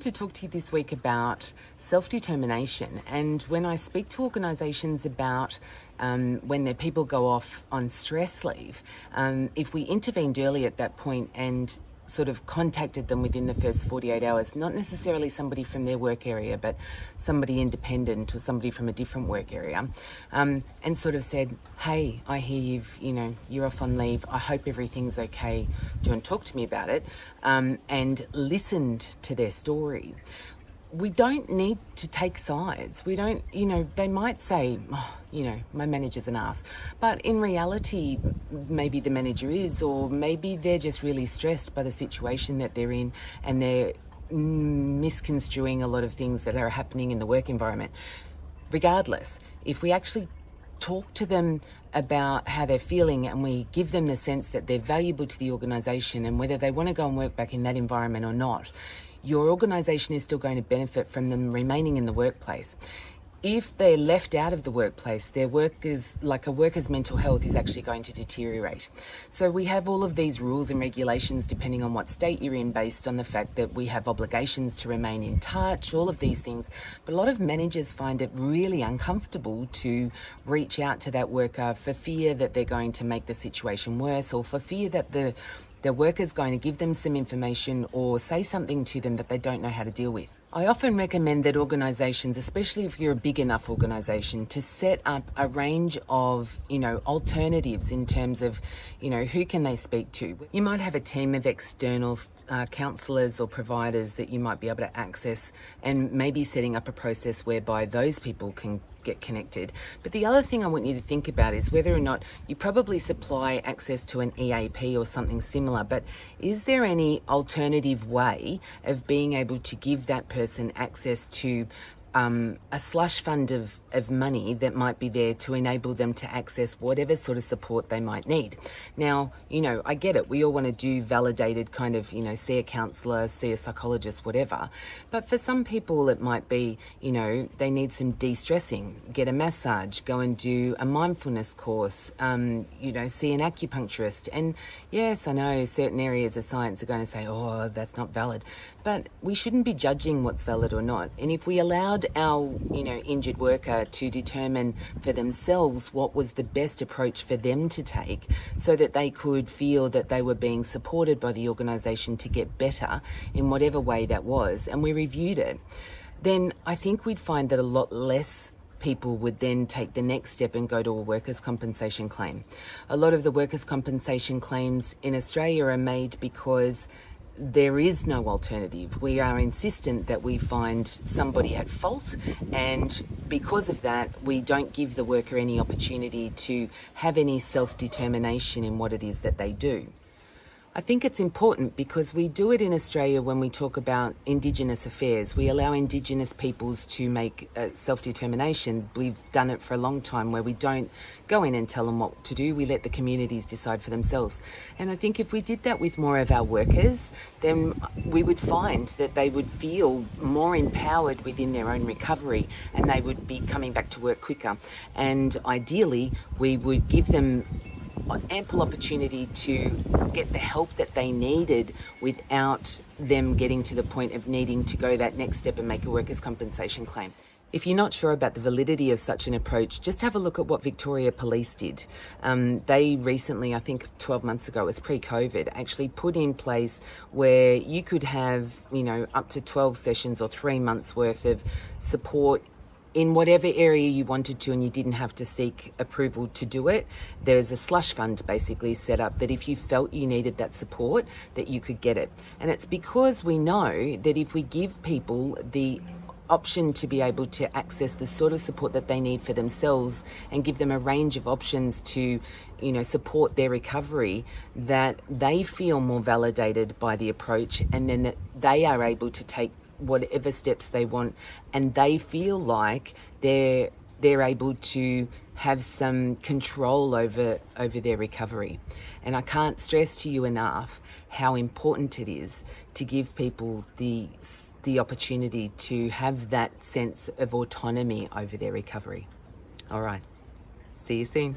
wanted to talk to you this week about self-determination, and when I speak to organisations about when their people go off on stress leave, if we intervened early at that point and sort of contacted them within the first 48 hours, not necessarily somebody from their work area, but somebody independent or somebody from a different work area, and sort of said, hey, I hear you're off on leave. I hope everything's okay. Do you want to talk to me about it? And listened to their story. We don't need to take sides. We don't, they might say, my manager's an ass. But in reality, maybe the manager is, or maybe they're just really stressed by the situation that they're in and they're misconstruing a lot of things that are happening in the work environment. Regardless, if we actually talk to them about how they're feeling and we give them the sense that they're valuable to the organisation and whether they want to go and work back in that environment or not, your organisation is still going to benefit from them remaining in the workplace. If they're left out of the workplace, their workers, like a worker's mental health, is actually going to deteriorate. So we have all of these rules and regulations depending on what state you're in, based on the fact that we have obligations to remain in touch, all of these things. But a lot of managers find it really uncomfortable to reach out to that worker for fear that they're going to make the situation worse, or for fear that the worker's going to give them some information or say something to them that they don't know how to deal with. I often recommend that organisations, especially if you're a big enough organisation, to set up a range of, alternatives in terms of, who can they speak to. You might have a team of external counsellors or providers that you might be able to access, and maybe setting up a process whereby those people can get connected. But the other thing I want you to think about is whether or not you probably supply access to an EAP or something similar, but is there any alternative way of being able to give that person access to a slush fund of money that might be there to enable them to access whatever sort of support they might need. Now, I get it. We all want to do validated kind of, see a counsellor, see a psychologist, whatever. But for some people, it might be, they need some de-stressing, get a massage, go and do a mindfulness course, see an acupuncturist. And yes, I know certain areas of science are going to say, oh, that's not valid. But we shouldn't be judging what's valid or not. And if we allowed our, injured worker to determine for themselves what was the best approach for them to take, so that they could feel that they were being supported by the organisation to get better in whatever way that was, and we reviewed it, then I think we'd find that a lot less people would then take the next step and go to a workers' compensation claim. A lot of the workers' compensation claims in Australia are made because there is no alternative. We are insistent that we find somebody at fault, and because of that, we don't give the worker any opportunity to have any self-determination in what it is that they do. I think it's important because we do it in Australia when we talk about Indigenous Affairs. We allow Indigenous peoples to make self-determination. We've done it for a long time where we don't go in and tell them what to do. We let the communities decide for themselves. And I think if we did that with more of our workers, then we would find that they would feel more empowered within their own recovery, and they would be coming back to work quicker. And ideally, we would give them ample opportunity to get the help that they needed without them getting to the point of needing to go that next step and make a workers' compensation claim. If you're not sure about the validity of such an approach, just have a look at what Victoria Police did. They recently, I think 12 months ago, it was pre-COVID, actually put in place where you could have, up to 12 sessions or 3 months worth of support in whatever area you wanted to, and you didn't have to seek approval to do it. There's a slush fund basically set up that if you felt you needed that support, that you could get it. And it's because we know that if we give people the option to be able to access the sort of support that they need for themselves and give them a range of options to, support their recovery, that they feel more validated by the approach, and then that they are able to take whatever steps they want, and they feel like they're able to have some control over their recovery. And I can't stress to you enough how important it is to give people the opportunity to have that sense of autonomy over their recovery. All right, see you soon.